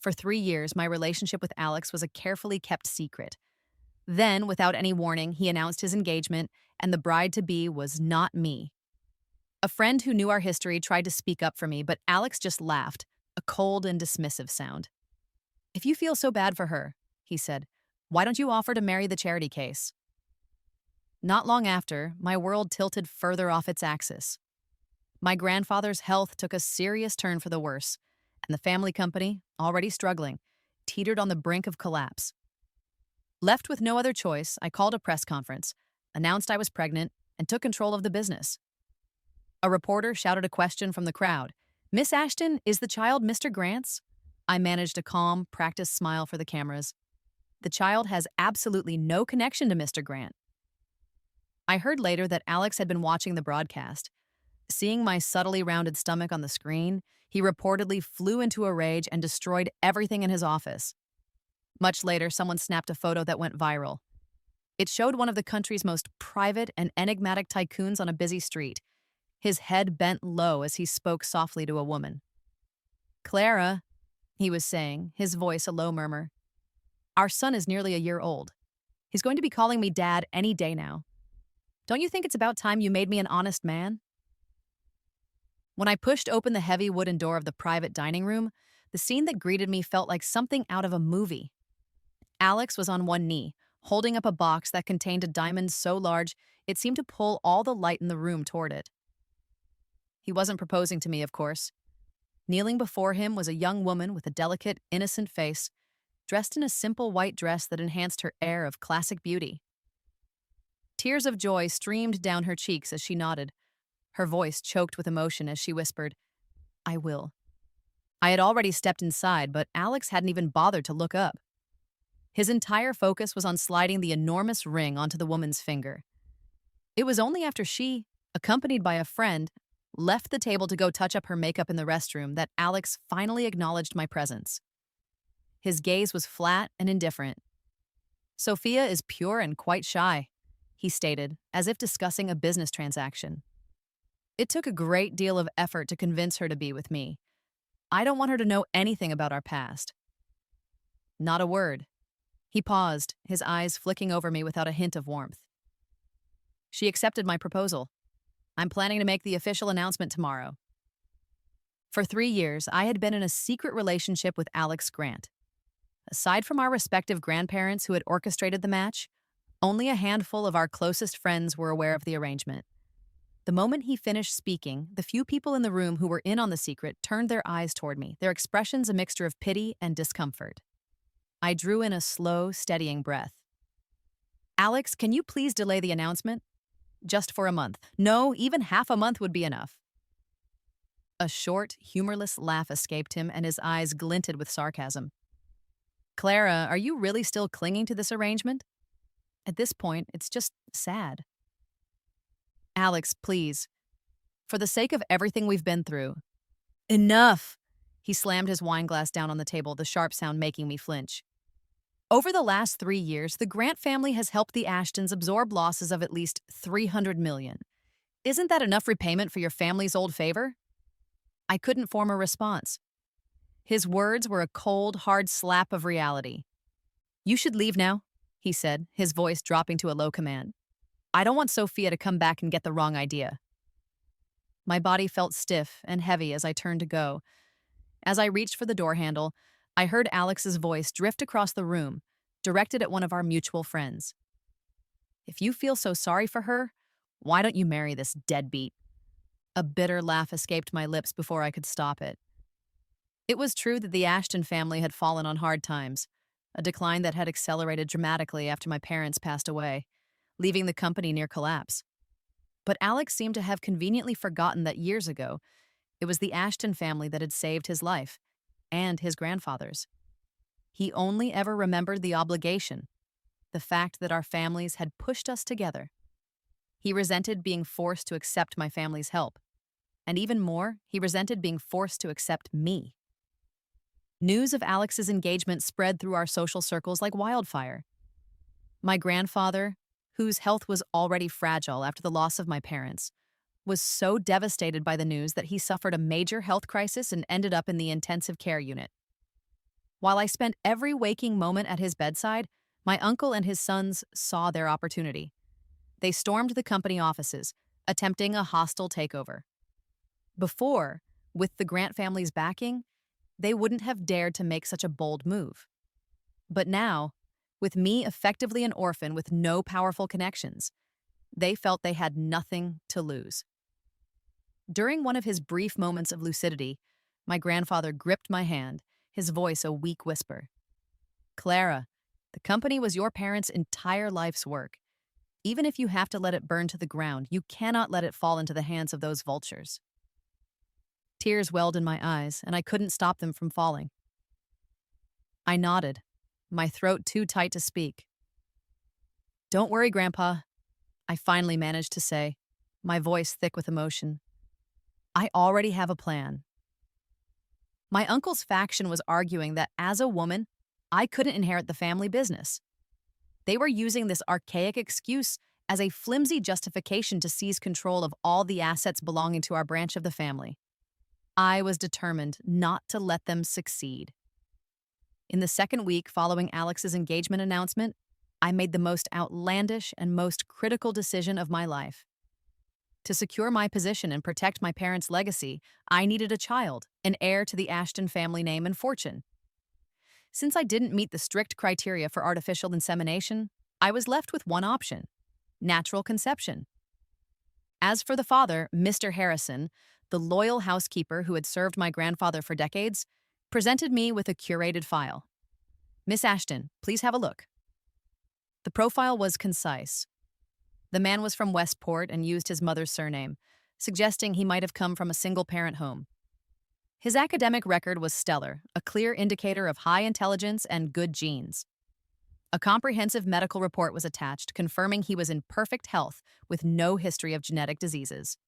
For 3 years, my relationship with Alex was a carefully kept secret. Then, without any warning, he announced his engagement, and the bride-to-be was not me. A friend who knew our history tried to speak up for me, but Alex just laughed, a cold and dismissive sound. "If you feel so bad for her," he said, "why don't you offer to marry the charity case?" Not long after, my world tilted further off its axis. My grandfather's health took a serious turn for the worse, and the family company, already struggling, teetered on the brink of collapse. Left with no other choice, I called a press conference, announced I was pregnant, and took control of the business. A reporter shouted a question from the crowd. "Miss Ashton, is the child Mr. Grant's?" I managed a calm, practiced smile for the cameras. "The child has absolutely no connection to Mr. Grant." I heard later that Alex had been watching the broadcast. Seeing my subtly rounded stomach on the screen, he reportedly flew into a rage and destroyed everything in his office. Much later, someone snapped a photo that went viral. It showed one of the country's most private and enigmatic tycoons on a busy street, his head bent low as he spoke softly to a woman. "Clara," he was saying, his voice a low murmur, "our son is nearly a year old. He's going to be calling me Dad any day now. Don't you think it's about time you made me an honest man?" When I pushed open the heavy wooden door of the private dining room, the scene that greeted me felt like something out of a movie. Alex was on one knee, holding up a box that contained a diamond so large it seemed to pull all the light in the room toward it. He wasn't proposing to me, of course. Kneeling before him was a young woman with a delicate, innocent face, dressed in a simple white dress that enhanced her air of classic beauty. Tears of joy streamed down her cheeks as she nodded. Her voice choked with emotion as she whispered, "I will." I had already stepped inside, but Alex hadn't even bothered to look up. His entire focus was on sliding the enormous ring onto the woman's finger. It was only after she, accompanied by a friend, left the table to go touch up her makeup in the restroom that Alex finally acknowledged my presence. His gaze was flat and indifferent. "Sophia is pure and quite shy," he stated, as if discussing a business transaction. "It took a great deal of effort to convince her to be with me. I don't want her to know anything about our past." Not a word. He paused, his eyes flicking over me without a hint of warmth. "She accepted my proposal. I'm planning to make the official announcement tomorrow." For 3 years, I had been in a secret relationship with Alex Grant. Aside from our respective grandparents who had orchestrated the match, only a handful of our closest friends were aware of the arrangement. The moment he finished speaking, the few people in the room who were in on the secret turned their eyes toward me, their expressions a mixture of pity and discomfort. I drew in a slow, steadying breath. "Alex, can you please delay the announcement? Just for a month. No, even half a month would be enough." A short, humorless laugh escaped him, and his eyes glinted with sarcasm. "Clara, are you really still clinging to this arrangement? At this point, it's just sad." "Alex, please. For the sake of everything we've been through." "Enough!" He slammed his wine glass down on the table, the sharp sound making me flinch. "Over the last 3 years, the Grant family has helped the Ashtons absorb losses of at least $300 million. Isn't that enough repayment for your family's old favor?" I couldn't form a response. His words were a cold, hard slap of reality. "You should leave now," he said, his voice dropping to a low command. "I don't want Sophia to come back and get the wrong idea." My body felt stiff and heavy as I turned to go. As I reached for the door handle, I heard Alex's voice drift across the room, directed at one of our mutual friends. "If you feel so sorry for her, why don't you marry this deadbeat?" A bitter laugh escaped my lips before I could stop it. It was true that the Ashton family had fallen on hard times, a decline that had accelerated dramatically after my parents passed away, leaving the company near collapse. But Alex seemed to have conveniently forgotten that years ago, it was the Ashton family that had saved his life, and his grandfather's. He only ever remembered the obligation, the fact that our families had pushed us together. He resented being forced to accept my family's help. And even more, he resented being forced to accept me. News of Alex's engagement spread through our social circles like wildfire. My grandfather, whose health was already fragile after the loss of my parents, was so devastated by the news that he suffered a major health crisis and ended up in the intensive care unit. While I spent every waking moment at his bedside, my uncle and his sons saw their opportunity. They stormed the company offices, attempting a hostile takeover. Before, with the Grant family's backing, they wouldn't have dared to make such a bold move. But now, with me effectively an orphan with no powerful connections, they felt they had nothing to lose. During one of his brief moments of lucidity, my grandfather gripped my hand, his voice a weak whisper. Clara, the company was your parents' entire life's work. Even if you have to let it burn to the ground, you cannot let it fall into the hands of those vultures. Tears welled in my eyes, and I couldn't stop them from falling. I nodded, my throat too tight to speak. Don't worry, Grandpa, I finally managed to say, my voice thick with emotion. I already have a plan. My uncle's faction was arguing that as a woman, I couldn't inherit the family business. They were using this archaic excuse as a flimsy justification to seize control of all the assets belonging to our branch of the family. I was determined not to let them succeed. In the second week following Alex's engagement announcement, I made the most outlandish and most critical decision of my life. To secure my position and protect my parents' legacy, I needed a child, an heir to the Ashton family name and fortune. Since I didn't meet the strict criteria for artificial insemination, I was left with one option: natural conception. As for the father, Mr. Harrison, the loyal housekeeper who had served my grandfather for decades, presented me with a curated file. Miss Ashton, please have a look. The profile was concise. The man was from Westport and used his mother's surname, suggesting he might have come from a single-parent home. His academic record was stellar, a clear indicator of high intelligence and good genes. A comprehensive medical report was attached, confirming he was in perfect health with no history of genetic diseases.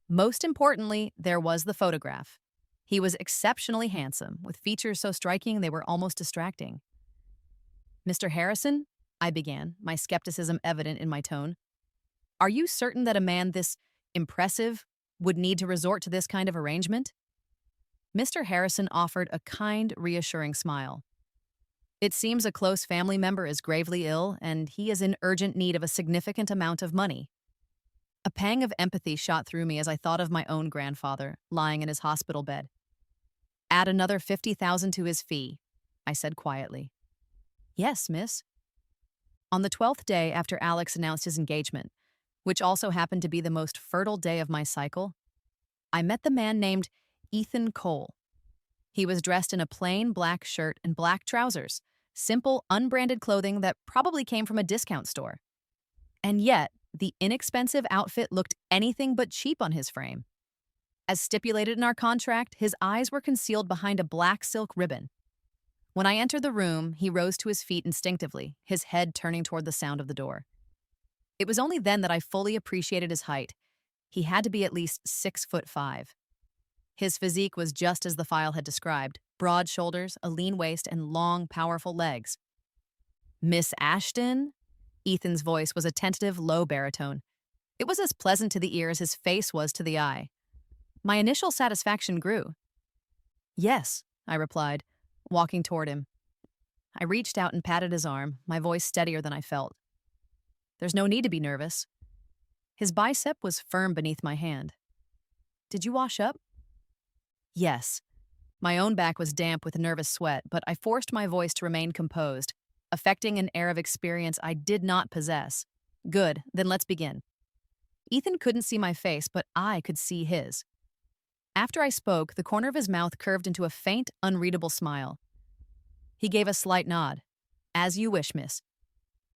Most importantly, there was the photograph. He was exceptionally handsome, with features so striking they were almost distracting. Mr. Harrison, I began, my skepticism evident in my tone. Are you certain that a man this impressive would need to resort to this kind of arrangement? Mr. Harrison offered a kind, reassuring smile. It seems a close family member is gravely ill, and he is in urgent need of a significant amount of money. A pang of empathy shot through me as I thought of my own grandfather, lying in his hospital bed. Add another $50,000 to his fee, I said quietly. Yes, miss. On the 12th day after Alex announced his engagement, which also happened to be the most fertile day of my cycle, I met the man named Ethan Cole. He was dressed in a plain black shirt and black trousers, simple, unbranded clothing that probably came from a discount store. And yet, the inexpensive outfit looked anything but cheap on his frame. As stipulated in our contract, his eyes were concealed behind a black silk ribbon. When I entered the room, he rose to his feet instinctively, his head turning toward the sound of the door. It was only then that I fully appreciated his height. He had to be at least 6'5". His physique was just as the file had described: broad shoulders, a lean waist, and long, powerful legs. Miss Ashton? Ethan's voice was a tentative, low baritone. It was as pleasant to the ear as his face was to the eye. My initial satisfaction grew. Yes, I replied, walking toward him. I reached out and patted his arm, my voice steadier than I felt. There's no need to be nervous. His bicep was firm beneath my hand. Did you wash up? Yes. My own back was damp with nervous sweat, but I forced my voice to remain composed, affecting an air of experience I did not possess. Good, then let's begin. Ethan couldn't see my face, but I could see his. After I spoke, the corner of his mouth curved into a faint, unreadable smile. He gave a slight nod. As you wish, miss.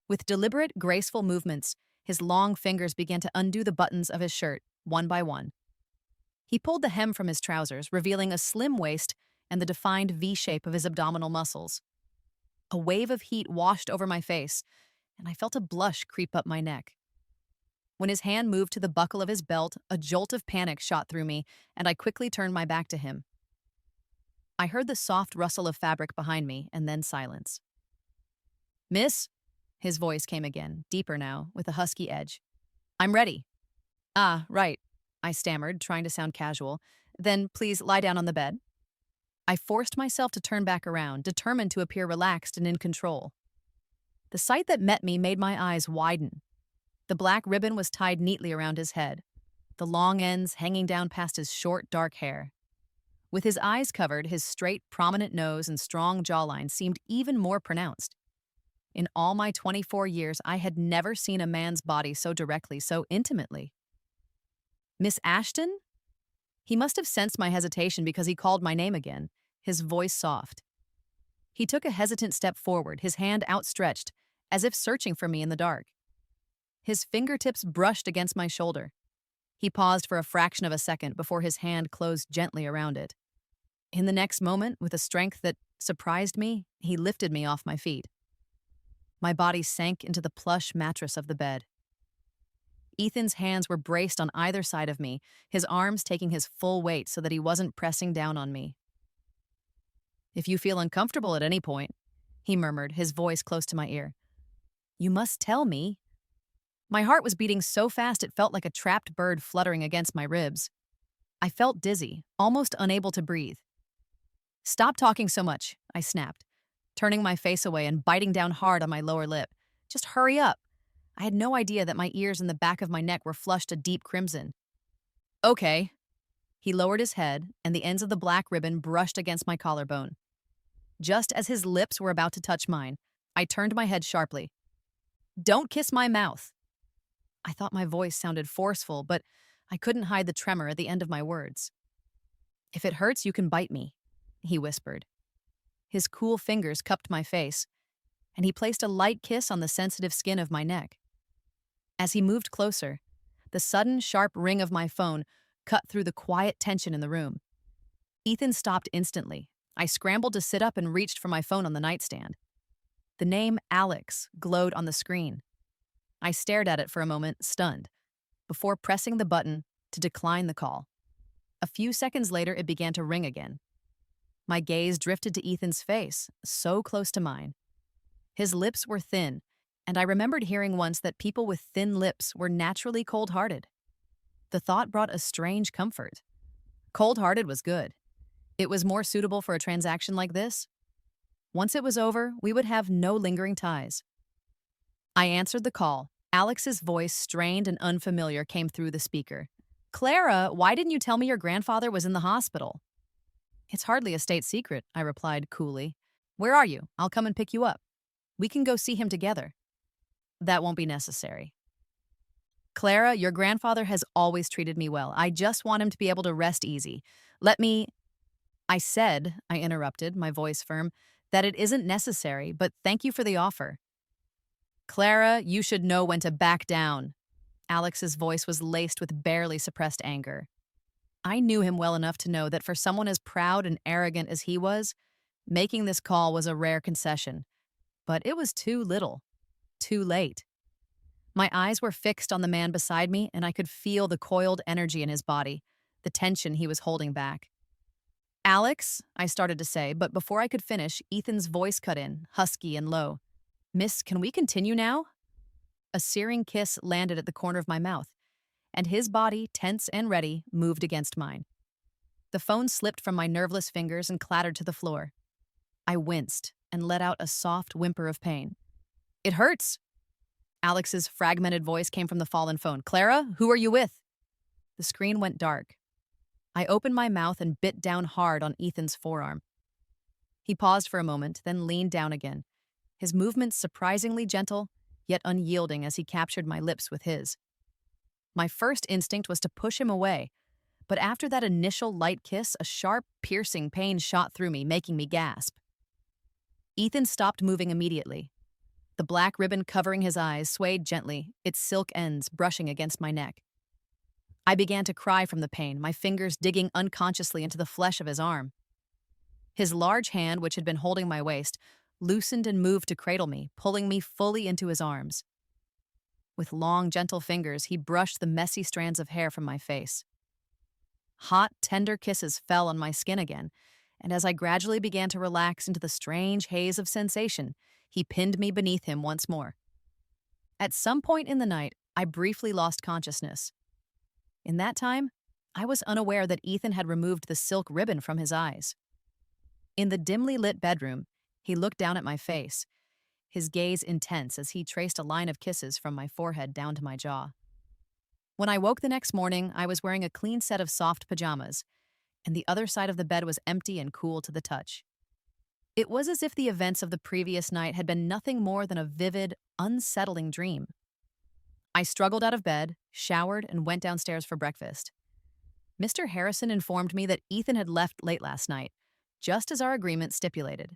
With deliberate, graceful movements, his long fingers began to undo the buttons of his shirt, one by one. He pulled the hem from his trousers, revealing a slim waist and the defined V-shape of his abdominal muscles. A wave of heat washed over my face, and I felt a blush creep up my neck. When his hand moved to the buckle of his belt, a jolt of panic shot through me, and I quickly turned my back to him. I heard the soft rustle of fabric behind me, and then silence. Miss? His voice came again, deeper now, with a husky edge. I'm ready. Ah, right, I stammered, trying to sound casual. Then please lie down on the bed. I forced myself to turn back around, determined to appear relaxed and in control. The sight that met me made my eyes widen. The black ribbon was tied neatly around his head, the long ends hanging down past his short, dark hair. With his eyes covered, his straight, prominent nose and strong jawline seemed even more pronounced. In all my 24 years, I had never seen a man's body so directly, so intimately. Miss Ashton? He must have sensed my hesitation because he called my name again, his voice soft. He took a hesitant step forward, his hand outstretched, as if searching for me in the dark. His fingertips brushed against my shoulder. He paused for a fraction of a second before his hand closed gently around it. In the next moment, with a strength that surprised me, he lifted me off my feet. My body sank into the plush mattress of the bed. Ethan's hands were braced on either side of me, his arms taking his full weight so that he wasn't pressing down on me. "If you feel uncomfortable at any point," he murmured, his voice close to my ear, "you must tell me." My heart was beating so fast it felt like a trapped bird fluttering against my ribs. I felt dizzy, almost unable to breathe. "Stop talking so much," I snapped, turning my face away and biting down hard on my lower lip. "Just hurry up." I had no idea that my ears and the back of my neck were flushed a deep crimson. "Okay." He lowered his head, and the ends of the black ribbon brushed against my collarbone. Just as his lips were about to touch mine, I turned my head sharply. "Don't kiss my mouth." I thought my voice sounded forceful, but I couldn't hide the tremor at the end of my words. "If it hurts, you can bite me," he whispered. His cool fingers cupped my face, and he placed a light kiss on the sensitive skin of my neck. As he moved closer, the sudden, sharp ring of my phone cut through the quiet tension in the room. Ethan stopped instantly. I scrambled to sit up and reached for my phone on the nightstand. The name Alex glowed on the screen. I stared at it for a moment, stunned, before pressing the button to decline the call. A few seconds later, it began to ring again. My gaze drifted to Ethan's face, so close to mine. His lips were thin, and I remembered hearing once that people with thin lips were naturally cold-hearted. The thought brought a strange comfort. Cold-hearted was good. It was more suitable for a transaction like this. Once it was over, we would have no lingering ties. I answered the call. Alex's voice, strained and unfamiliar, came through the speaker. "Clara, why didn't you tell me your grandfather was in the hospital?" "It's hardly a state secret," I replied coolly. "Where are you? I'll come and pick you up. We can go see him together." "That won't be necessary." "Clara, your grandfather has always treated me well. I just want him to be able to rest easy. Let me—" I interrupted, my voice firm, "that it isn't necessary, but thank you for the offer." "Clara, you should know when to back down." Alex's voice was laced with barely suppressed anger. I knew him well enough to know that for someone as proud and arrogant as he was, making this call was a rare concession. But it was too little, too late. My eyes were fixed on the man beside me, and I could feel the coiled energy in his body, the tension he was holding back. "Alex," I started to say, but before I could finish, Ethan's voice cut in, husky and low. "Miss, can we continue now?" A searing kiss landed at the corner of my mouth, and his body, tense and ready, moved against mine. The phone slipped from my nerveless fingers and clattered to the floor. I winced and let out a soft whimper of pain. "It hurts." Alex's fragmented voice came from the fallen phone. "Clara, who are you with?" The screen went dark. I opened my mouth and bit down hard on Ethan's forearm. He paused for a moment, then leaned down again, his movements surprisingly gentle, yet unyielding as he captured my lips with his. My first instinct was to push him away, but after that initial light kiss, a sharp, piercing pain shot through me, making me gasp. Ethan stopped moving immediately. The black ribbon covering his eyes swayed gently, its silk ends brushing against my neck. I began to cry from the pain, my fingers digging unconsciously into the flesh of his arm. His large hand, which had been holding my waist, loosened and moved to cradle me, pulling me fully into his arms. With long, gentle fingers, he brushed the messy strands of hair from my face. Hot, tender kisses fell on my skin again, and as I gradually began to relax into the strange haze of sensation, he pinned me beneath him once more. At some point in the night, I briefly lost consciousness. In that time, I was unaware that Ethan had removed the silk ribbon from his eyes. In the dimly lit bedroom, he looked down at my face, his gaze intense as he traced a line of kisses from my forehead down to my jaw. When I woke the next morning, I was wearing a clean set of soft pajamas, and the other side of the bed was empty and cool to the touch. It was as if the events of the previous night had been nothing more than a vivid, unsettling dream. I struggled out of bed, showered, and went downstairs for breakfast. Mr. Harrison informed me that Ethan had left late last night, just as our agreement stipulated.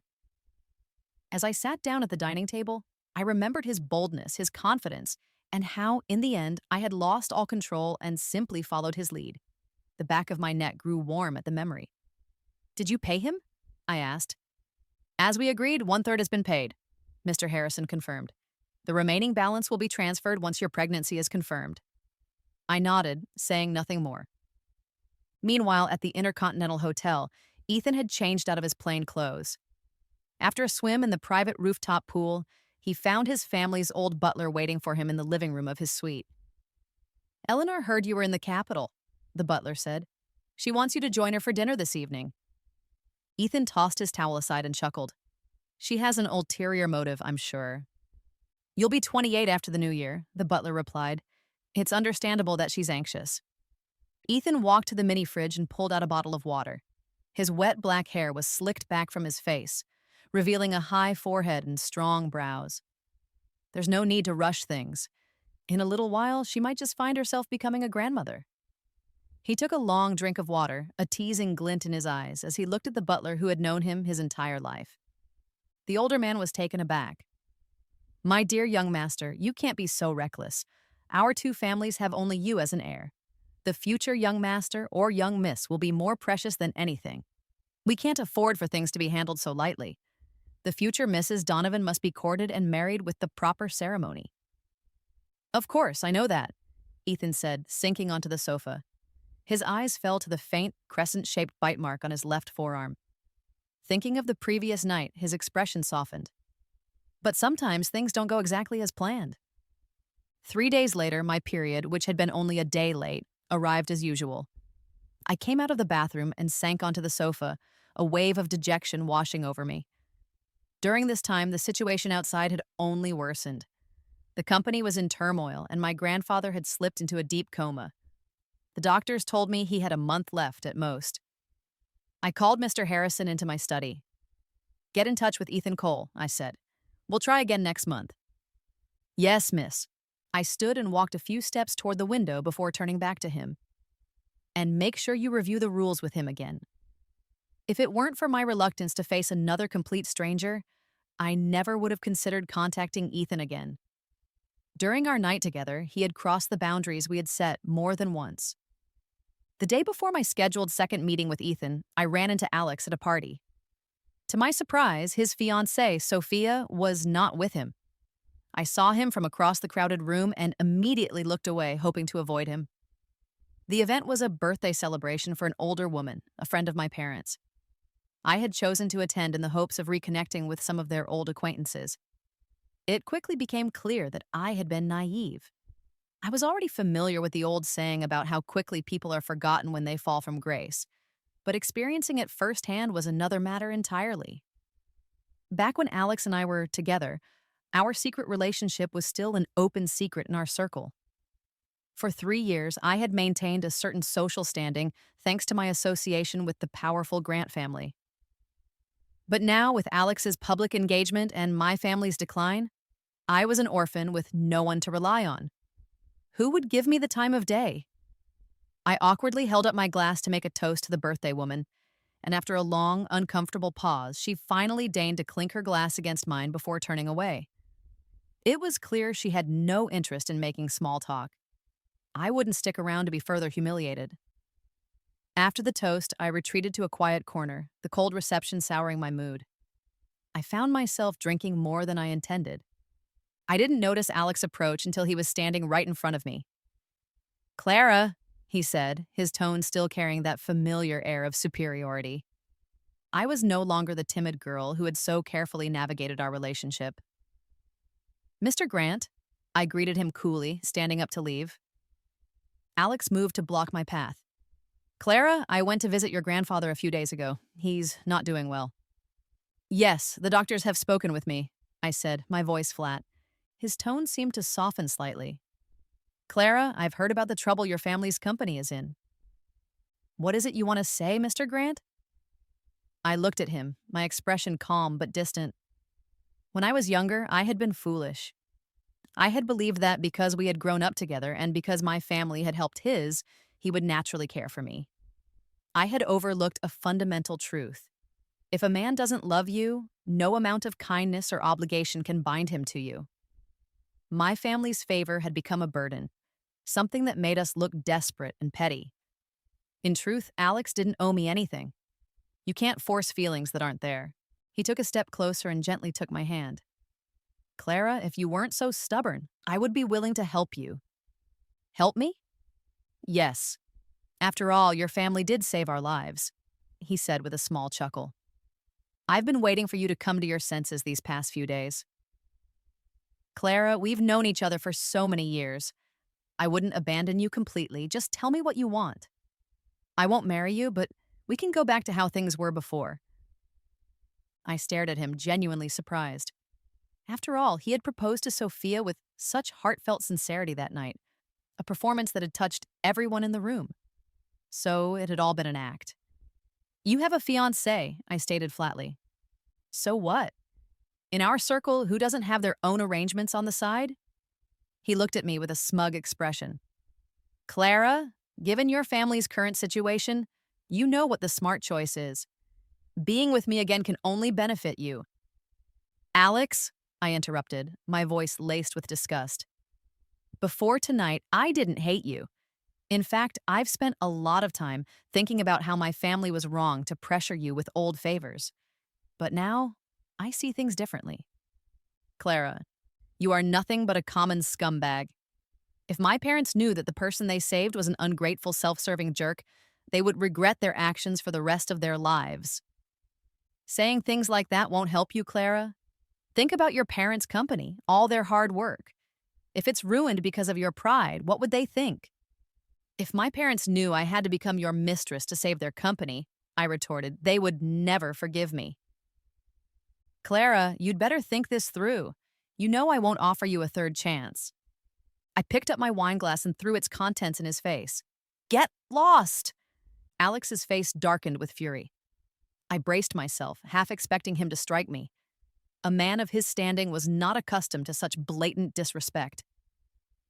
As I sat down at the dining table, I remembered his boldness, his confidence, and how, in the end, I had lost all control and simply followed his lead. The back of my neck grew warm at the memory. "Did you pay him?" I asked. "As we agreed, 1/3 has been paid," Mr. Harrison confirmed. "The remaining balance will be transferred once your pregnancy is confirmed." I nodded, saying nothing more. Meanwhile, at the Intercontinental Hotel, Ethan had changed out of his plain clothes. After a swim in the private rooftop pool, he found his family's old butler waiting for him in the living room of his suite. "Eleanor heard you were in the capital," the butler said. "She wants you to join her for dinner this evening." Ethan tossed his towel aside and chuckled. "She has an ulterior motive, I'm sure." "You'll be 28 after the new year," the butler replied. "It's understandable that she's anxious." Ethan walked to the mini fridge and pulled out a bottle of water. His wet black hair was slicked back from his face, revealing a high forehead and strong brows. "There's no need to rush things. In a little while, she might just find herself becoming a grandmother." He took a long drink of water, a teasing glint in his eyes, as he looked at the butler who had known him his entire life. The older man was taken aback. "My dear young master, you can't be so reckless. Our two families have only you as an heir. The future young master or young miss will be more precious than anything. We can't afford for things to be handled so lightly. The future Mrs. Donovan must be courted and married with the proper ceremony." "Of course, I know that," Ethan said, sinking onto the sofa. His eyes fell to the faint, crescent-shaped bite mark on his left forearm. Thinking of the previous night, his expression softened. "But sometimes things don't go exactly as planned." 3 days later, my period, which had been only a day late, arrived as usual. I came out of the bathroom and sank onto the sofa, a wave of dejection washing over me. During this time, the situation outside had only worsened. The company was in turmoil, and my grandfather had slipped into a deep coma. The doctors told me he had a month left at most. I called Mr. Harrison into my study. "Get in touch with Ethan Cole," I said. "We'll try again next month." "Yes, miss." I stood and walked a few steps toward the window before turning back to him. "And make sure you review the rules with him again." If it weren't for my reluctance to face another complete stranger, I never would have considered contacting Ethan again. During our night together, he had crossed the boundaries we had set more than once. The day before my scheduled second meeting with Ethan, I ran into Alex at a party. To my surprise, his fiancée, Sophia, was not with him. I saw him from across the crowded room and immediately looked away, hoping to avoid him. The event was a birthday celebration for an older woman, a friend of my parents. I had chosen to attend in the hopes of reconnecting with some of their old acquaintances. It quickly became clear that I had been naive. I was already familiar with the old saying about how quickly people are forgotten when they fall from grace, but experiencing it firsthand was another matter entirely. Back when Alex and I were together, our secret relationship was still an open secret in our circle. For 3 years, I had maintained a certain social standing thanks to my association with the powerful Grant family. But now, with Alex's public engagement and my family's decline, I was an orphan with no one to rely on. Who would give me the time of day? I awkwardly held up my glass to make a toast to the birthday woman, and after a long, uncomfortable pause, she finally deigned to clink her glass against mine before turning away. It was clear she had no interest in making small talk. I wouldn't stick around to be further humiliated. After the toast, I retreated to a quiet corner, the cold reception souring my mood. I found myself drinking more than I intended. I didn't notice Alex approach until he was standing right in front of me. "Clara," he said, his tone still carrying that familiar air of superiority. I was no longer the timid girl who had so carefully navigated our relationship. "Mr. Grant," I greeted him coolly, standing up to leave. Alex moved to block my path. "Clara, I went to visit your grandfather a few days ago. He's not doing well." Yes, the doctors have spoken with me, I said, my voice flat. His tone seemed to soften slightly. Clara, I've heard about the trouble your family's company is in. What is it you want to say, Mr. Grant? I looked at him, my expression calm but distant. When I was younger, I had been foolish. I had believed that because we had grown up together and because my family had helped his, he would naturally care for me. I had overlooked a fundamental truth. If a man doesn't love you, no amount of kindness or obligation can bind him to you. My family's favor had become a burden, something that made us look desperate and petty. In truth, Alex didn't owe me anything. You can't force feelings that aren't there. He took a step closer and gently took my hand. Clara, if you weren't so stubborn, I would be willing to help you. Help me? Yes. After all, your family did save our lives, he said with a small chuckle. I've been waiting for you to come to your senses these past few days. Clara, we've known each other for so many years. I wouldn't abandon you completely. Just tell me what you want. I won't marry you, but we can go back to how things were before. I stared at him, genuinely surprised. After all, he had proposed to Sophia with such heartfelt sincerity that night, a performance that had touched everyone in the room. So it had all been an act. You have a fiancé, I stated flatly. So what? In our circle, who doesn't have their own arrangements on the side? He looked at me with a smug expression. Clara, given your family's current situation, you know what the smart choice is. Being with me again can only benefit you. Alex, I interrupted, my voice laced with disgust. Before tonight, I didn't hate you. In fact, I've spent a lot of time thinking about how my family was wrong to pressure you with old favors. But now, I see things differently. Clara, you are nothing but a common scumbag. If my parents knew that the person they saved was an ungrateful, self-serving jerk, they would regret their actions for the rest of their lives. Saying things like that won't help you, Clara. Think about your parents' company, all their hard work. If it's ruined because of your pride, what would they think? If my parents knew I had to become your mistress to save their company, I retorted, they would never forgive me. Clara, you'd better think this through. You know I won't offer you a third chance. I picked up my wineglass and threw its contents in his face. Get lost! Alex's face darkened with fury. I braced myself, half expecting him to strike me. A man of his standing was not accustomed to such blatant disrespect.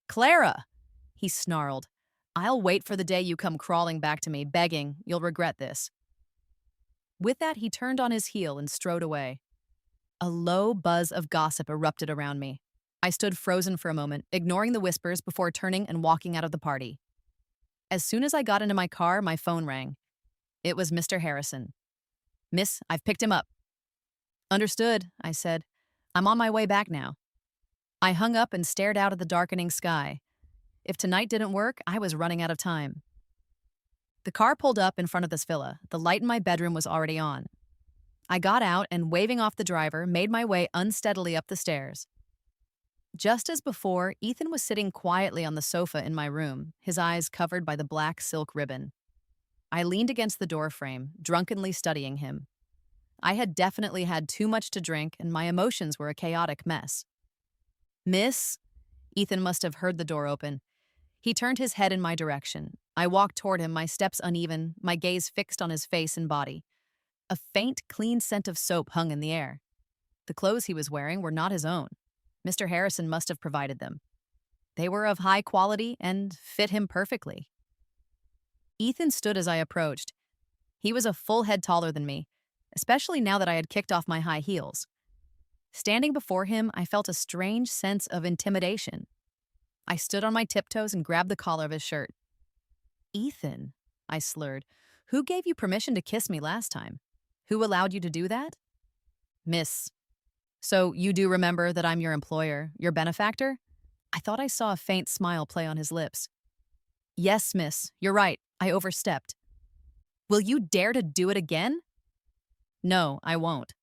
Clara! He snarled. I'll wait for the day you come crawling back to me, begging, you'll regret this. With that, he turned on his heel and strode away. A low buzz of gossip erupted around me. I stood frozen for a moment, ignoring the whispers before turning and walking out of the party. As soon as I got into my car, my phone rang. It was Mr. Harrison. Miss, I've picked him up. Understood, I said. I'm on my way back now. I hung up and stared out at the darkening sky. If tonight didn't work, I was running out of time. The car pulled up in front of this villa. The light in my bedroom was already on. I got out and, waving off the driver, made my way unsteadily up the stairs. Just as before, Ethan was sitting quietly on the sofa in my room, his eyes covered by the black silk ribbon. I leaned against the doorframe, drunkenly studying him. I had definitely had too much to drink, and my emotions were a chaotic mess. Miss? Ethan must have heard the door open. He turned his head in my direction. I walked toward him, my steps uneven, my gaze fixed on his face and body. A faint, clean scent of soap hung in the air. The clothes he was wearing were not his own. Mr. Harrison must have provided them. They were of high quality and fit him perfectly. Ethan stood as I approached. He was a full head taller than me, especially now that I had kicked off my high heels. Standing before him, I felt a strange sense of intimidation. I stood on my tiptoes and grabbed the collar of his shirt. Ethan, I slurred, who gave you permission to kiss me last time? Who allowed you to do that? Miss. So you do remember that I'm your employer, your benefactor? I thought I saw a faint smile play on his lips. Yes, miss, you're right. I overstepped. Will you dare to do it again? No, I won't.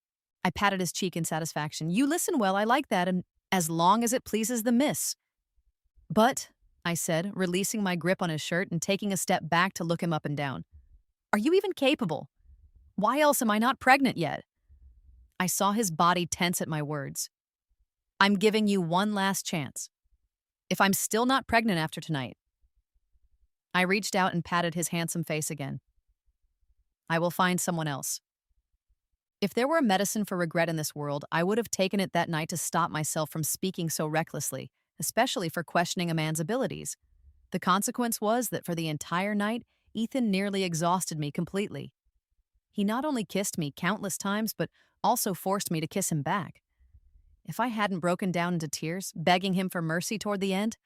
I patted his cheek in satisfaction. You listen well, I like that, and as long as it pleases the miss. But, I said, releasing my grip on his shirt and taking a step back to look him up and down. Are you even capable? Why else am I not pregnant yet? I saw his body tense at my words. I'm giving you one last chance. If I'm still not pregnant after tonight, I reached out and patted his handsome face again. I will find someone else. If there were a medicine for regret in this world, I would have taken it that night to stop myself from speaking so recklessly, especially for questioning a man's abilities. The consequence was that for the entire night, Ethan nearly exhausted me completely. He not only kissed me countless times, but also forced me to kiss him back. If I hadn't broken down into tears, begging him for mercy toward the end,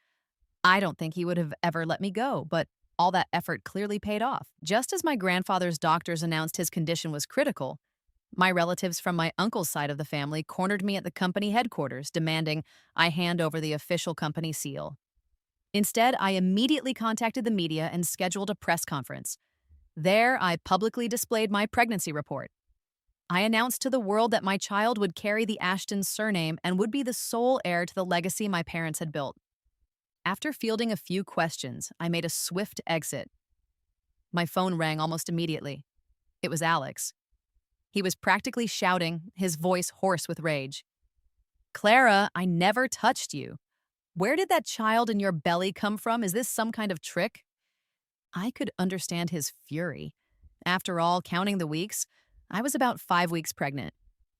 I don't think he would have ever let me go, but all that effort clearly paid off. Just as my grandfather's doctors announced his condition was critical, my relatives from my uncle's side of the family cornered me at the company headquarters, demanding I hand over the official company seal. Instead, I immediately contacted the media and scheduled a press conference. There, I publicly displayed my pregnancy report. I announced to the world that my child would carry the Ashton surname and would be the sole heir to the legacy my parents had built. After fielding a few questions, I made a swift exit. My phone rang almost immediately. It was Alex. He was practically shouting, his voice hoarse with rage. "Clara, I never touched you. Where did that child in your belly come from? Is this some kind of trick?" I could understand his fury. After all, counting the weeks, I was about 5 weeks pregnant,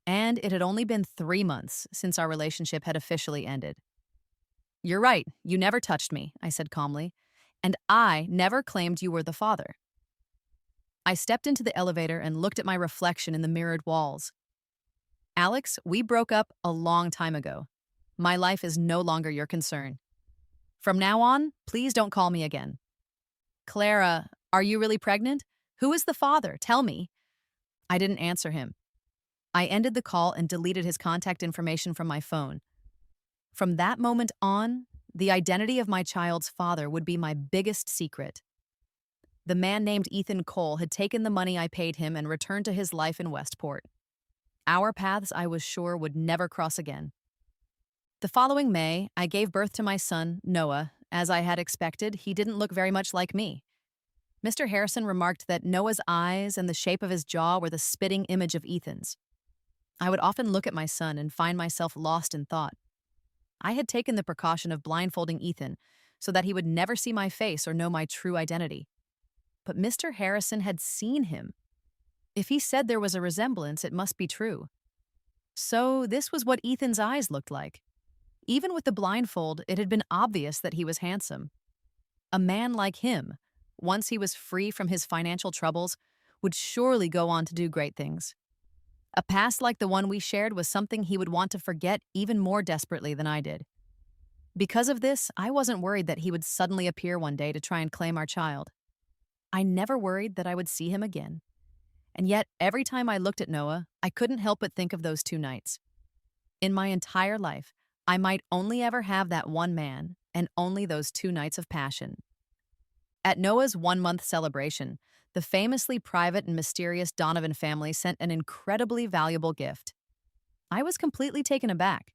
and it had only been 3 months since our relationship had officially ended. "You're right, you never touched me," I said calmly, "and I never claimed you were the father." I stepped into the elevator and looked at my reflection in the mirrored walls. "Alex, we broke up a long time ago. My life is no longer your concern. From now on, please don't call me again." "Clara, are you really pregnant? Who is the father? Tell me." I didn't answer him. I ended the call and deleted his contact information from my phone. From that moment on, the identity of my child's father would be my biggest secret. The man named Ethan Cole had taken the money I paid him and returned to his life in Westport. Our paths, I was sure, would never cross again. The following May, I gave birth to my son, Noah. As I had expected, he didn't look very much like me. Mr. Harrison remarked that Noah's eyes and the shape of his jaw were the spitting image of Ethan's. I would often look at my son and find myself lost in thought. I had taken the precaution of blindfolding Ethan so that he would never see my face or know my true identity. But Mr. Harrison had seen him. If he said there was a resemblance, it must be true. So this was what Ethan's eyes looked like. Even with the blindfold, it had been obvious that he was handsome. A man like him, once he was free from his financial troubles, would surely go on to do great things. A past like the one we shared was something he would want to forget even more desperately than I did. Because of this, I wasn't worried that he would suddenly appear one day to try and claim our child. I never worried that I would see him again. And yet, every time I looked at Noah, I couldn't help but think of those 2 nights. In my entire life, I might only ever have that one man and only those 2 nights of passion. At Noah's 1-month celebration, the famously private and mysterious Donovan family sent an incredibly valuable gift. I was completely taken aback.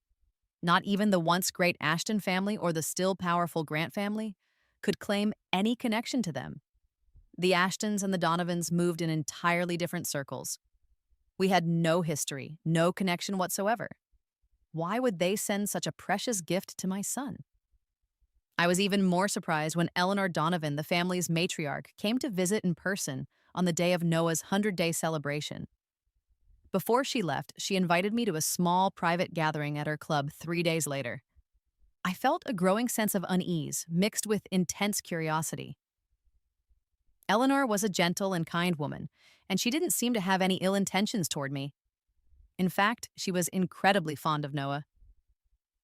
Not even the once great Ashton family or the still powerful Grant family could claim any connection to them. The Ashtons and the Donovans moved in entirely different circles. We had no history, no connection whatsoever. Why would they send such a precious gift to my son? I was even more surprised when Eleanor Donovan, the family's matriarch, came to visit in person on the day of Noah's 100-day celebration. Before she left, she invited me to a small private gathering at her club 3 days later. I felt a growing sense of unease, mixed with intense curiosity. Eleanor was a gentle and kind woman, and she didn't seem to have any ill intentions toward me. In fact, she was incredibly fond of Noah.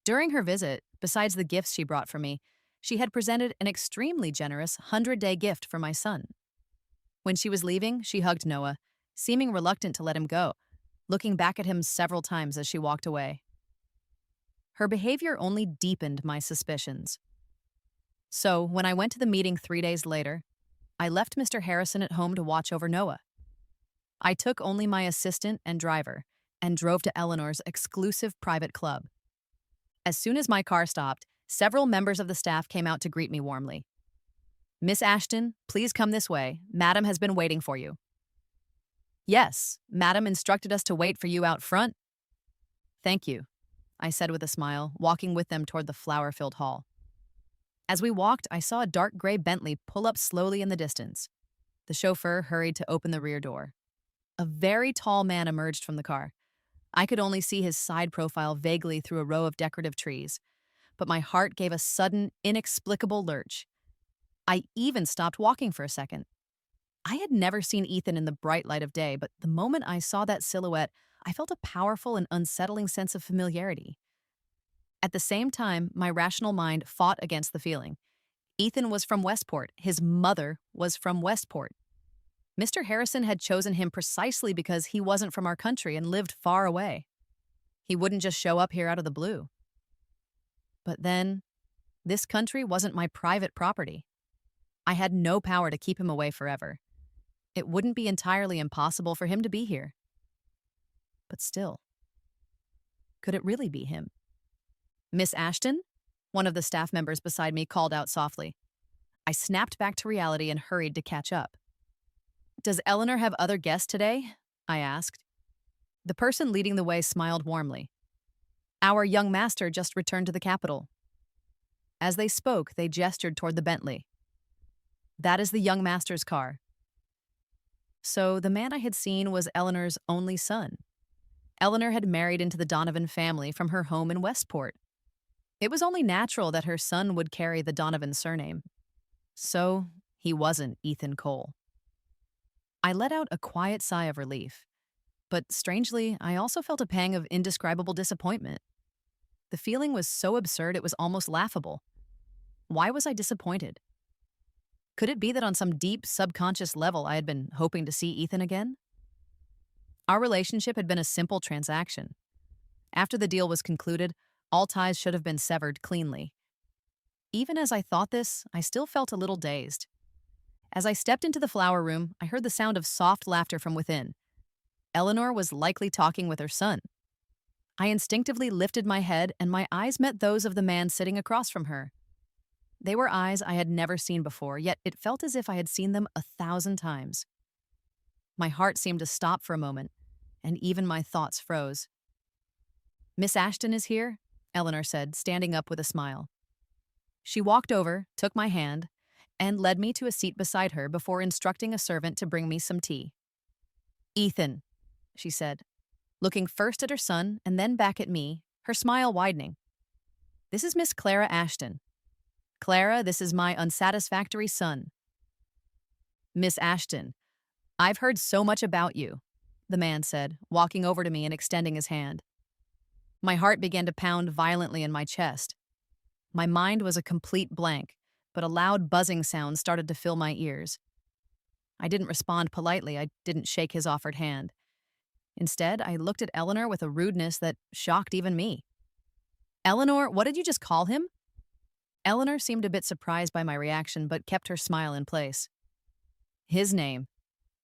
During her visit, besides the gifts she brought for me, she had presented an extremely generous 100-day gift for my son. When she was leaving, she hugged Noah, seeming reluctant to let him go, looking back at him several times as she walked away. Her behavior only deepened my suspicions. So, when I went to the meeting 3 days later, I left Mr. Harrison at home to watch over Noah. I took only my assistant and driver and drove to Eleanor's exclusive private club. As soon as my car stopped, several members of the staff came out to greet me warmly. "Miss Ashton, please come this way. Madam has been waiting for you." "Yes, Madam instructed us to wait for you out front," Thank you, I said with a smile, walking with them toward the flower-filled hall. As we walked, I saw a dark gray Bentley pull up slowly in the distance. The chauffeur hurried to open the rear door. A very tall man emerged from the car. I could only see his side profile vaguely through a row of decorative trees, but my heart gave a sudden, inexplicable lurch. I even stopped walking for a second. I had never seen Ethan in the bright light of day, but the moment I saw that silhouette, I felt a powerful and unsettling sense of familiarity. At the same time, my rational mind fought against the feeling. Ethan was from Westport. His mother was from Westport. Mr. Harrison had chosen him precisely because he wasn't from our country and lived far away. He wouldn't just show up here out of the blue. But then, this country wasn't my private property. I had no power to keep him away forever. It wouldn't be entirely impossible for him to be here. But still, could it really be him? Miss Ashton? One of the staff members beside me called out softly. I snapped back to reality and hurried to catch up. Does Eleanor have other guests today? I asked. The person leading the way smiled warmly. Our young master just returned to the capital. As they spoke, they gestured toward the Bentley. That is the young master's car. So the man I had seen was Eleanor's only son. Eleanor had married into the Donovan family from her home in Westport. It was only natural that her son would carry the Donovan surname. So he wasn't Ethan Cole. I let out a quiet sigh of relief. But strangely, I also felt a pang of indescribable disappointment. The feeling was so absurd it was almost laughable. Why was I disappointed? Could it be that on some deep, subconscious level I had been hoping to see Ethan again? Our relationship had been a simple transaction. After the deal was concluded, all ties should have been severed cleanly. Even as I thought this, I still felt a little dazed. As I stepped into the flower room, I heard the sound of soft laughter from within. Eleanor was likely talking with her son. I instinctively lifted my head, and my eyes met those of the man sitting across from her. They were eyes I had never seen before, yet it felt as if I had seen them 1,000 times. My heart seemed to stop for a moment, and even my thoughts froze. Miss Ashton is here, Eleanor said, standing up with a smile. She walked over, took my hand, and led me to a seat beside her before instructing a servant to bring me some tea. Ethan, she said, looking first at her son and then back at me, her smile widening. This is Miss Clara Ashton. Clara, this is my unsatisfactory son. Miss Ashton, I've heard so much about you, the man said, walking over to me and extending his hand. My heart began to pound violently in my chest. My mind was a complete blank, but a loud buzzing sound started to fill my ears. I didn't respond politely. I didn't shake his offered hand. Instead, I looked at Eleanor with a rudeness that shocked even me. Eleanor, what did you just call him? Eleanor seemed a bit surprised by my reaction, but kept her smile in place. His name.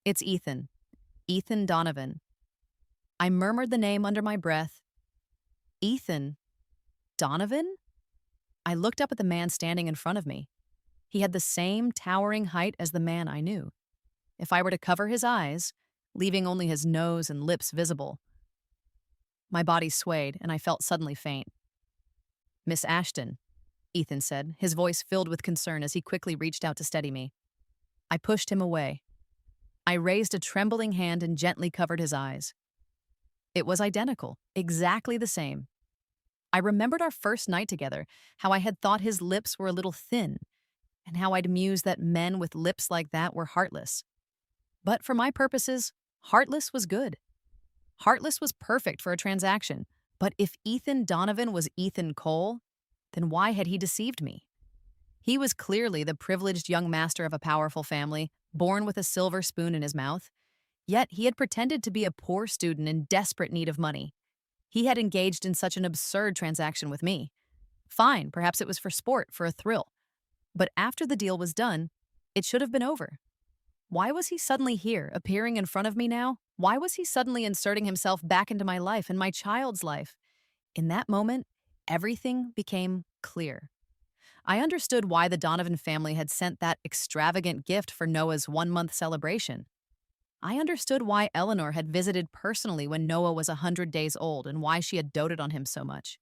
It's Ethan. Ethan Donovan. I murmured the name under my breath. Ethan Donovan? I looked up at the man standing in front of me. He had the same towering height as the man I knew. If I were to cover his eyes, leaving only his nose and lips visible. My body swayed, and I felt suddenly faint. Miss Ashton, Ethan said, his voice filled with concern as he quickly reached out to steady me. I pushed him away. I raised a trembling hand and gently covered his eyes. It was identical, exactly the same. I remembered our first night together, how I had thought his lips were a little thin, and how I'd mused that men with lips like that were heartless. But for my purposes, heartless was good. Heartless was perfect for a transaction. But if Ethan Donovan was Ethan Cole, then why had he deceived me? He was clearly the privileged young master of a powerful family, born with a silver spoon in his mouth. Yet he had pretended to be a poor student in desperate need of money. He had engaged in such an absurd transaction with me. Fine, perhaps it was for sport, for a thrill. But after the deal was done, it should have been over. Why was he suddenly here, appearing in front of me now? Why was he suddenly inserting himself back into my life and my child's life? In that moment, everything became clear. I understood why the Donovan family had sent that extravagant gift for Noah's 1-month celebration. I understood why Eleanor had visited personally when Noah was 100 days old and why she had doted on him so much.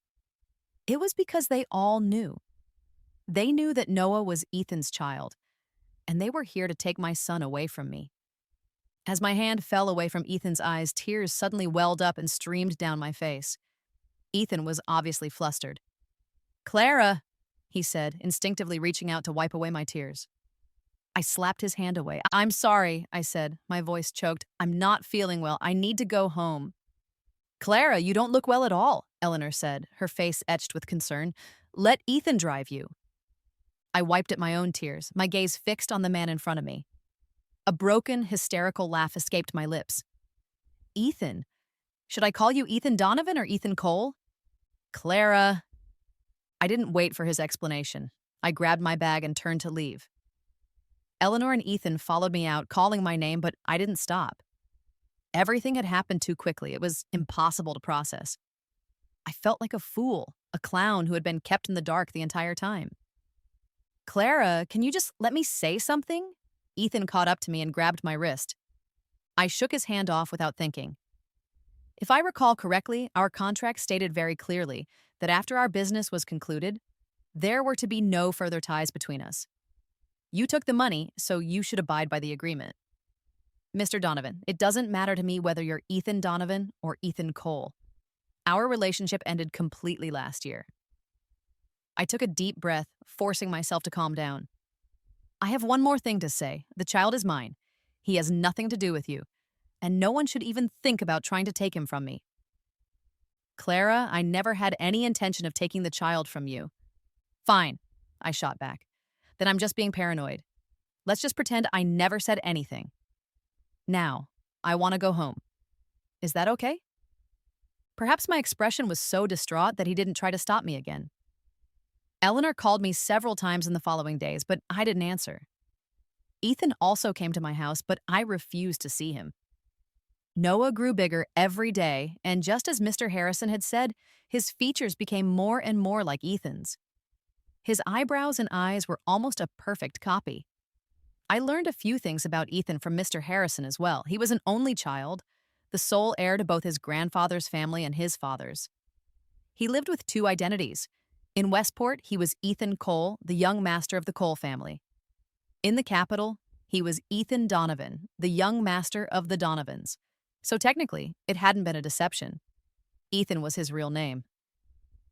It was because they all knew. They knew that Noah was Ethan's child, and they were here to take my son away from me. As my hand fell away from Ethan's eyes, tears suddenly welled up and streamed down my face. Ethan was obviously flustered. "Clara," he said, instinctively reaching out to wipe away my tears. I slapped his hand away. "I'm sorry," I said, my voice choked. "I'm not feeling well. I need to go home." "Clara, you don't look well at all," Eleanor said, her face etched with concern. "Let Ethan drive you." I wiped at my own tears, my gaze fixed on the man in front of me. A broken, hysterical laugh escaped my lips. "Ethan? Should I call you Ethan Donovan or Ethan Cole?" "Clara." I didn't wait for his explanation. I grabbed my bag and turned to leave. Eleanor and Ethan followed me out, calling my name, but I didn't stop. Everything had happened too quickly. It was impossible to process. I felt like a fool, a clown who had been kept in the dark the entire time. "Clara, can you just let me say something?" Ethan caught up to me and grabbed my wrist. I shook his hand off without thinking. If I recall correctly, our contract stated very clearly that after our business was concluded, there were to be no further ties between us. You took the money, so you should abide by the agreement. Mr. Donovan, it doesn't matter to me whether you're Ethan Donovan or Ethan Cole. Our relationship ended completely last year. I took a deep breath, forcing myself to calm down. I have one more thing to say. The child is mine. He has nothing to do with you, and no one should even think about trying to take him from me. Clara, I never had any intention of taking the child from you. Fine, I shot back. Then I'm just being paranoid. Let's just pretend I never said anything. Now, I want to go home. Is that okay? Perhaps my expression was so distraught that he didn't try to stop me again. Eleanor called me several times in the following days, but I didn't answer. Ethan also came to my house, but I refused to see him. Noah grew bigger every day, and just as Mr. Harrison had said, his features became more and more like Ethan's. His eyebrows and eyes were almost a perfect copy. I learned a few things about Ethan from Mr. Harrison as well. He was an only child, the sole heir to both his grandfather's family and his father's. He lived with two identities. In Westport, he was Ethan Cole, the young master of the Cole family. In the capital, he was Ethan Donovan, the young master of the Donovans. So technically, it hadn't been a deception. Ethan was his real name.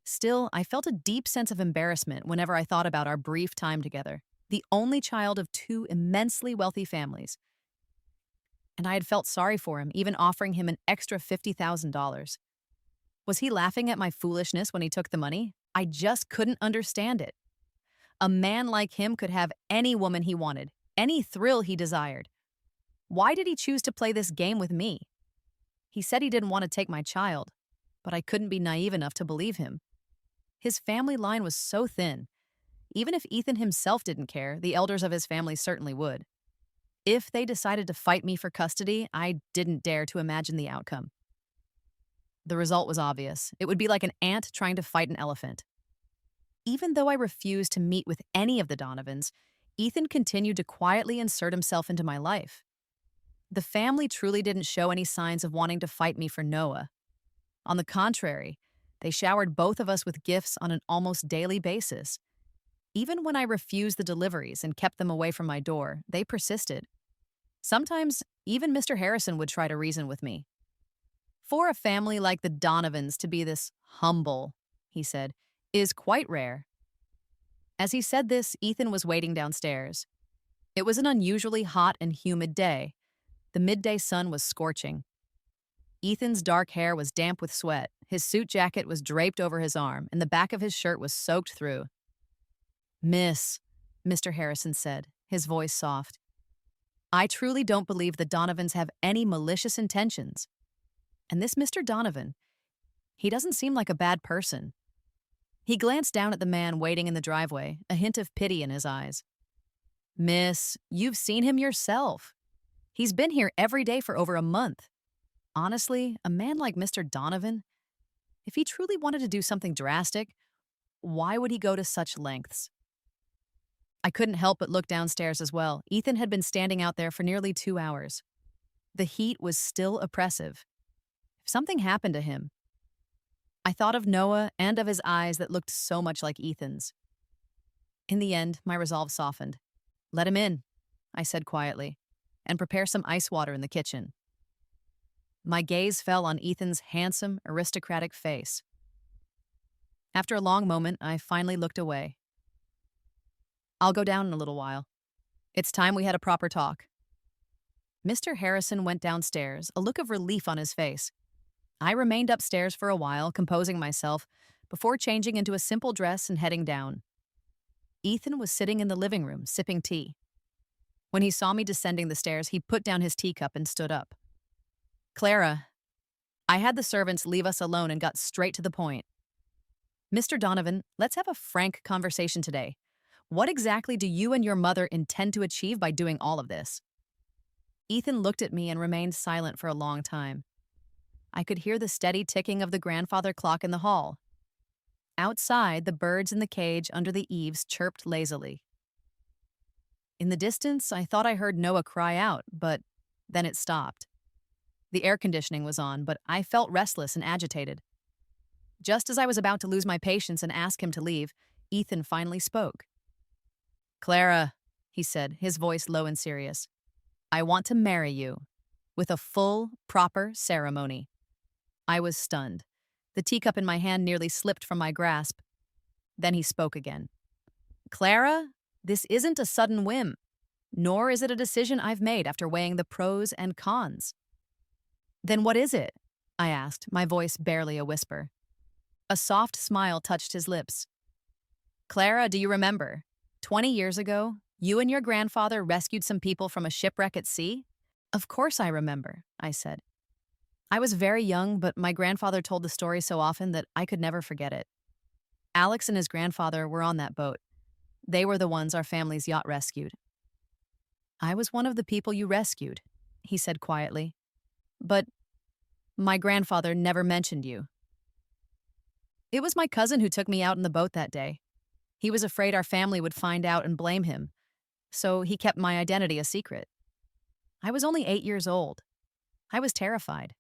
Still, I felt a deep sense of embarrassment whenever I thought about our brief time together, the only child of two immensely wealthy families. And I had felt sorry for him, even offering him an extra $50,000. Was he laughing at my foolishness when he took the money? I just couldn't understand it. A man like him could have any woman he wanted, any thrill he desired. Why did he choose to play this game with me? He said he didn't want to take my child, but I couldn't be naive enough to believe him. His family line was so thin. Even if Ethan himself didn't care, the elders of his family certainly would. If they decided to fight me for custody, I didn't dare to imagine the outcome. The result was obvious. It would be like an ant trying to fight an elephant. Even though I refused to meet with any of the Donovans, Ethan continued to quietly insert himself into my life. The family truly didn't show any signs of wanting to fight me for Noah. On the contrary, they showered both of us with gifts on an almost daily basis. Even when I refused the deliveries and kept them away from my door, they persisted. Sometimes, even Mr. Harrison would try to reason with me. For a family like the Donovans to be this humble, he said, is quite rare. As he said this, Ethan was waiting downstairs. It was an unusually hot and humid day. The midday sun was scorching. Ethan's dark hair was damp with sweat, his suit jacket was draped over his arm, and the back of his shirt was soaked through. "Miss," Mr. Harrison said, his voice soft, "I truly don't believe the Donovans have any malicious intentions. And this Mr. Donovan, he doesn't seem like a bad person." He glanced down at the man waiting in the driveway, a hint of pity in his eyes. "Miss, you've seen him yourself. He's been here every day for over a month. Honestly, a man like Mr. Donovan, if he truly wanted to do something drastic, why would he go to such lengths?" I couldn't help but look downstairs as well. Ethan had been standing out there for nearly 2 hours. The heat was still oppressive. If something happened to him, I thought of Noah and of his eyes that looked so much like Ethan's. In the end, my resolve softened. "Let him in," I said quietly, "and prepare some ice water in the kitchen." My gaze fell on Ethan's handsome, aristocratic face. After a long moment, I finally looked away. "I'll go down in a little while. It's time we had a proper talk." Mr. Harrison went downstairs, a look of relief on his face. I remained upstairs for a while, composing myself, before changing into a simple dress and heading down. Ethan was sitting in the living room, sipping tea. When he saw me descending the stairs, he put down his teacup and stood up. "Clara, I had the servants leave us alone and got straight to the point. Mr. Donovan, let's have a frank conversation today. What exactly do you and your mother intend to achieve by doing all of this?" Ethan looked at me and remained silent for a long time. I could hear the steady ticking of the grandfather clock in the hall. Outside, the birds in the cage under the eaves chirped lazily. In the distance, I thought I heard Noah cry out, but then it stopped. The air conditioning was on, but I felt restless and agitated. Just as I was about to lose my patience and ask him to leave, Ethan finally spoke. "Clara," he said, his voice low and serious, "I want to marry you, with a full, proper ceremony." I was stunned. The teacup in my hand nearly slipped from my grasp. Then he spoke again. "Clara, this isn't a sudden whim, nor is it a decision I've made after weighing the pros and cons." "Then what is it?" I asked, my voice barely a whisper. A soft smile touched his lips. "Clara, do you remember? 20 years ago, you and your grandfather rescued some people from a shipwreck at sea?" "Of course I remember," I said. I was very young, but my grandfather told the story so often that I could never forget it. Alex and his grandfather were on that boat. They were the ones our family's yacht rescued. "I was one of the people you rescued," he said quietly. "But my grandfather never mentioned you." "It was my cousin who took me out in the boat that day. He was afraid our family would find out and blame him, so he kept my identity a secret. I was only 8 years old. I was terrified.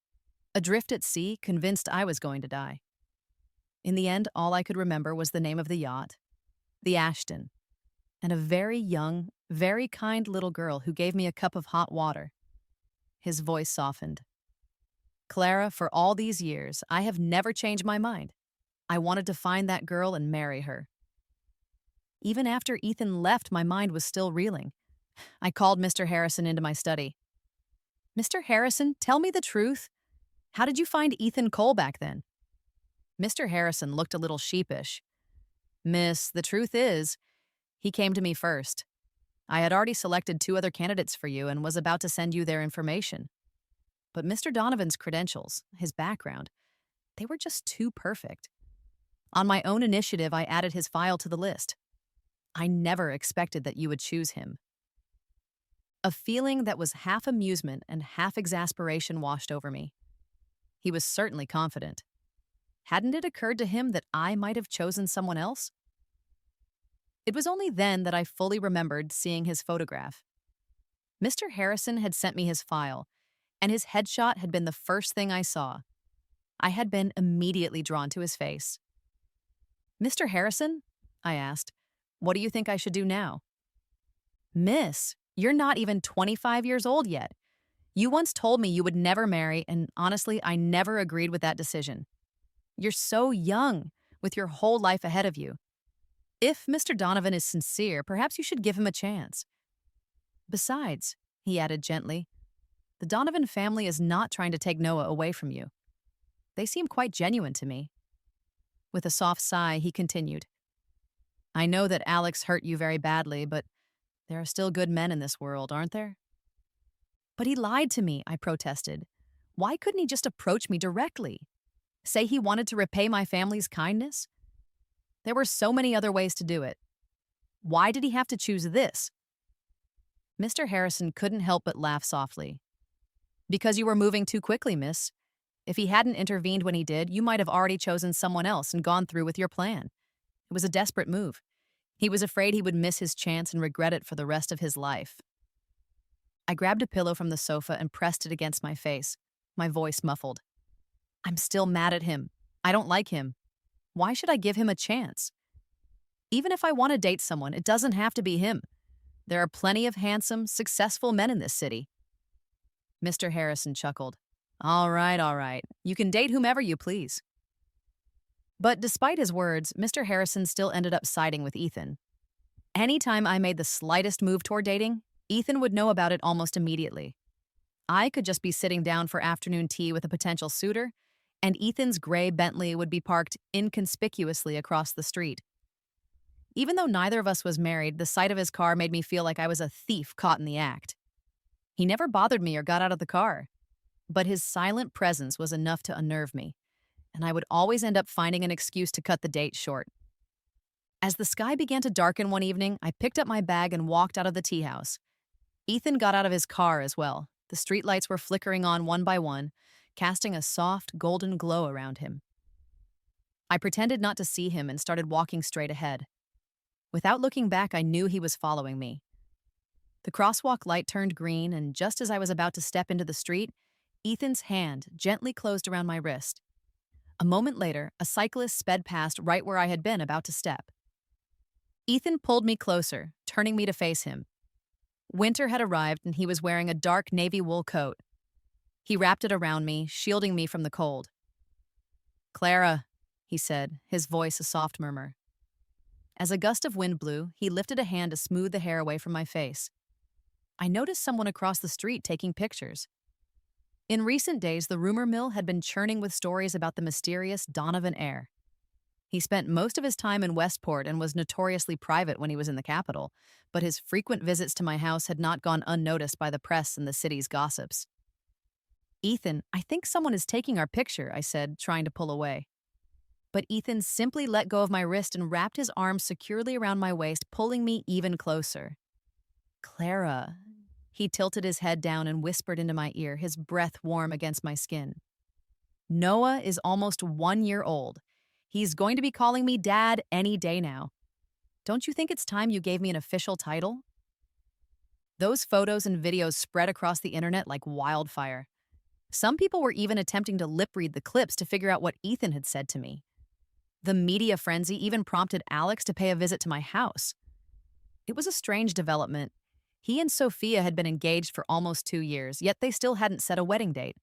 Adrift at sea, convinced I was going to die. In the end, all I could remember was the name of the yacht, the Ashton, and a very young, very kind little girl who gave me a cup of hot water." His voice softened. "Clara, for all these years, I have never changed my mind. I wanted to find that girl and marry her." Even after Ethan left, my mind was still reeling. I called Mr. Harrison into my study. "Mr. Harrison, tell me the truth. How did you find Ethan Cole back then?" Mr. Harrison looked a little sheepish. "Miss, the truth is, he came to me first. I had already selected 2 other candidates for you and was about to send you their information. But Mr. Donovan's credentials, his background, they were just too perfect. On my own initiative, I added his file to the list. I never expected that you would choose him." A feeling that was half amusement and half exasperation washed over me. He was certainly confident. Hadn't it occurred to him that I might have chosen someone else? It was only then that I fully remembered seeing his photograph. Mr. Harrison had sent me his file, and his headshot had been the first thing I saw. I had been immediately drawn to his face. "Mr. Harrison," I asked, "what do you think I should do now?" "Miss, you're not even 25 years old yet. You once told me you would never marry, and honestly, I never agreed with that decision. You're so young, with your whole life ahead of you. If Mr. Donovan is sincere, perhaps you should give him a chance. Besides," he added gently, "the Donovan family is not trying to take Noah away from you. They seem quite genuine to me." With a soft sigh, he continued, "I know that Alex hurt you very badly, but there are still good men in this world, aren't there?" "But he lied to me," I protested. "Why couldn't he just approach me directly? Say he wanted to repay my family's kindness? There were so many other ways to do it. Why did he have to choose this?" Mr. Harrison couldn't help but laugh softly. "Because you were moving too quickly, miss. If he hadn't intervened when he did, you might have already chosen someone else and gone through with your plan. It was a desperate move. He was afraid he would miss his chance and regret it for the rest of his life." I grabbed a pillow from the sofa and pressed it against my face, my voice muffled. I'm still mad at him. I don't like him. Why should I give him a chance? Even if I want to date someone, it doesn't have to be him. There are plenty of handsome, successful men in this city. Mr. Harrison chuckled. All right, all right. You can date whomever you please. But despite his words, Mr. Harrison still ended up siding with Ethan. Anytime I made the slightest move toward dating, Ethan would know about it almost immediately. I could just be sitting down for afternoon tea with a potential suitor, and Ethan's gray Bentley would be parked inconspicuously across the street. Even though neither of us was married, the sight of his car made me feel like I was a thief caught in the act. He never bothered me or got out of the car, but his silent presence was enough to unnerve me, and I would always end up finding an excuse to cut the date short. As the sky began to darken one evening, I picked up my bag and walked out of the tea house. Ethan got out of his car as well. The streetlights were flickering on one by one, casting a soft, golden glow around him. I pretended not to see him and started walking straight ahead. Without looking back, I knew he was following me. The crosswalk light turned green, and just as I was about to step into the street, Ethan's hand gently closed around my wrist. A moment later, a cyclist sped past right where I had been about to step. Ethan pulled me closer, turning me to face him. Winter had arrived, and he was wearing a dark navy wool coat. He wrapped it around me, shielding me from the cold. Clara, he said, his voice a soft murmur. As a gust of wind blew, he lifted a hand to smooth the hair away from my face. I noticed someone across the street taking pictures. In recent days, the rumor mill had been churning with stories about the mysterious Donovan heir. He spent most of his time in Westport and was notoriously private when he was in the capital, but his frequent visits to my house had not gone unnoticed by the press and the city's gossips. Ethan, I think someone is taking our picture, I said, trying to pull away. But Ethan simply let go of my wrist and wrapped his arms securely around my waist, pulling me even closer. Clara. He tilted his head down and whispered into my ear, his breath warm against my skin. Noah is almost 1 year old. He's going to be calling me Dad any day now. Don't you think it's time you gave me an official title? Those photos and videos spread across the internet like wildfire. Some people were even attempting to lip-read the clips to figure out what Ethan had said to me. The media frenzy even prompted Alex to pay a visit to my house. It was a strange development. He and Sophia had been engaged for almost 2 years, yet they still hadn't set a wedding date.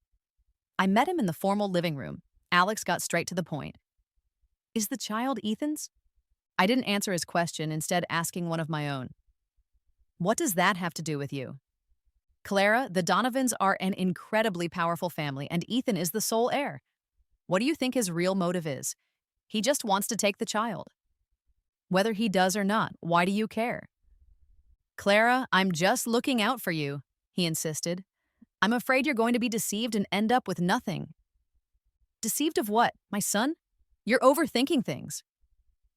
I met him in the formal living room. Alex got straight to the point. Is the child Ethan's? I didn't answer his question, instead asking one of my own. What does that have to do with you? Clara, the Donovans are an incredibly powerful family, and Ethan is the sole heir. What do you think his real motive is? He just wants to take the child. Whether he does or not, why do you care? Clara, I'm just looking out for you, he insisted. I'm afraid you're going to be deceived and end up with nothing. Deceived of what, my son? You're overthinking things.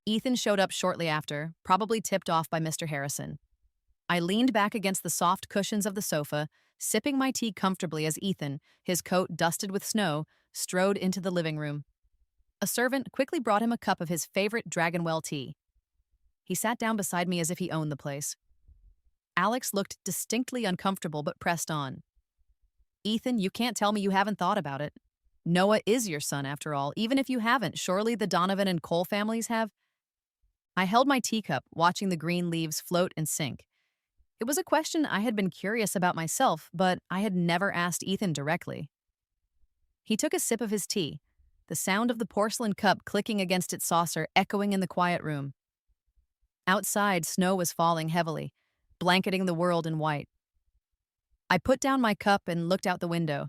Ethan showed up shortly after, probably tipped off by Mr. Harrison. I leaned back against the soft cushions of the sofa, sipping my tea comfortably as Ethan, his coat dusted with snow, strode into the living room. A servant quickly brought him a cup of his favorite Dragonwell tea. He sat down beside me as if he owned the place. Alex looked distinctly uncomfortable but pressed on. Ethan, you can't tell me you haven't thought about it. Noah is your son, after all. Even if you haven't, surely the Donovan and Cole families have. I held my teacup, watching the green leaves float and sink. It was a question I had been curious about myself, but I had never asked Ethan directly. He took a sip of his tea, the sound of the porcelain cup clicking against its saucer echoing in the quiet room. Outside, snow was falling heavily, blanketing the world in white. I put down my cup and looked out the window.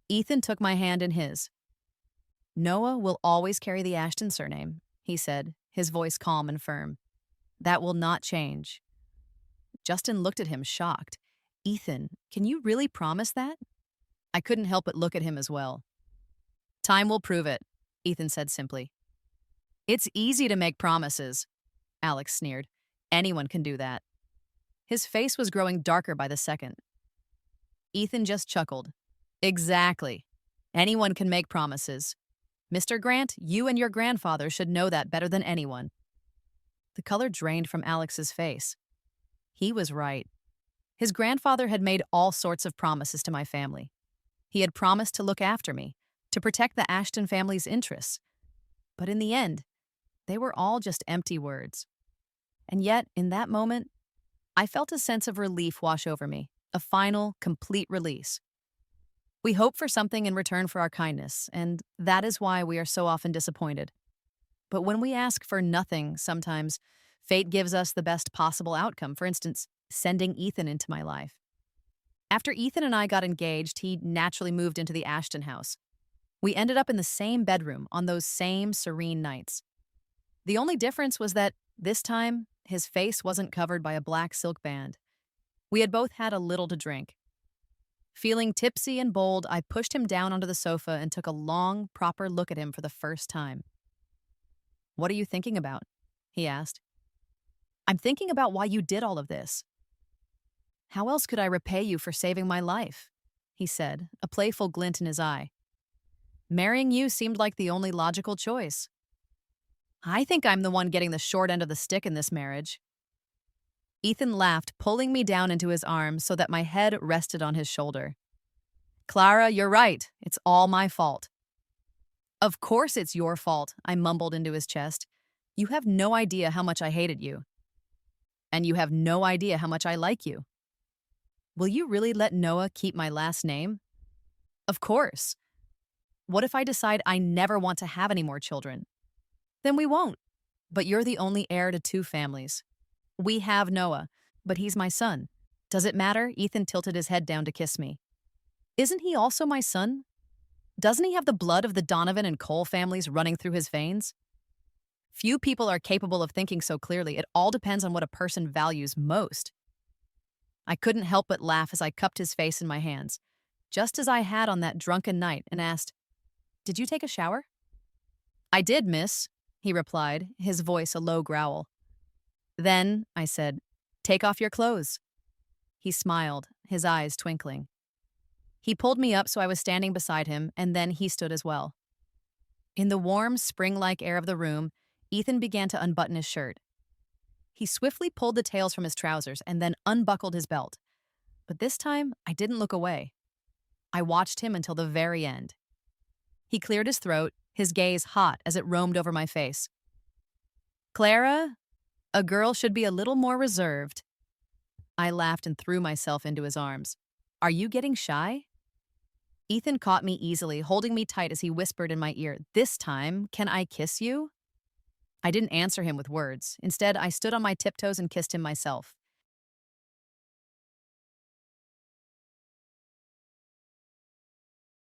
Ethan took my hand in his. Noah will always carry the Ashton surname, he said, his voice calm and firm. That will not change. Justin looked at him, shocked. Ethan, can you really promise that? I couldn't help but look at him as well. Time will prove it, Ethan said simply. It's easy to make promises, Alex sneered. Anyone can do that. His face was growing darker by the second. Ethan just chuckled. Exactly. Anyone can make promises. Mr. Grant, you and your grandfather should know that better than anyone. The color drained from Alex's face. He was right. His grandfather had made all sorts of promises to my family. He had promised to look after me, to protect the Ashton family's interests. But in the end, they were all just empty words. And yet, in that moment, I felt a sense of relief wash over me, a final, complete release. We hope for something in return for our kindness, and that is why we are so often disappointed. But when we ask for nothing, sometimes fate gives us the best possible outcome. For instance, sending Ethan into my life. After Ethan and I got engaged, he naturally moved into the Ashton house. We ended up in the same bedroom on those same serene nights. The only difference was that this time, his face wasn't covered by a black silk band. We had both had a little to drink. Feeling tipsy and bold, I pushed him down onto the sofa and took a long, proper look at him for the first time. "What are you thinking about?" he asked. "I'm thinking about why you did all of this." "How else could I repay you for saving my life?" he said, a playful glint in his eye. "Marrying you seemed like the only logical choice." "I think I'm the one getting the short end of the stick in this marriage." Ethan laughed, pulling me down into his arms so that my head rested on his shoulder. "Clara, you're right. It's all my fault." "Of course it's your fault," I mumbled into his chest. "You have no idea how much I hated you. And you have no idea how much I like you. Will you really let Noah keep my last name?" "Of course." "What if I decide I never want to have any more children?" "Then we won't. But you're the only heir to two families. We have Noah, but he's my son. Does it matter?" Ethan tilted his head down to kiss me. "Isn't he also my son? Doesn't he have the blood of the Donovan and Cole families running through his veins?" Few people are capable of thinking so clearly. It all depends on what a person values most. I couldn't help but laugh as I cupped his face in my hands, just as I had on that drunken night, and asked, "Did you take a shower?" "I did, miss," he replied, his voice a low growl. "Then," I said, "take off your clothes." He smiled, his eyes twinkling. He pulled me up so I was standing beside him, and then he stood as well. In the warm, spring-like air of the room, Ethan began to unbutton his shirt. He swiftly pulled the tails from his trousers and then unbuckled his belt. But this time, I didn't look away. I watched him until the very end. He cleared his throat, his gaze hot as it roamed over my face. "Clara, a girl should be a little more reserved." I laughed and threw myself into his arms. "Are you getting shy?" Ethan caught me easily, holding me tight as he whispered in my ear, "This time, can I kiss you?" I didn't answer him with words. Instead, I stood on my tiptoes and kissed him myself.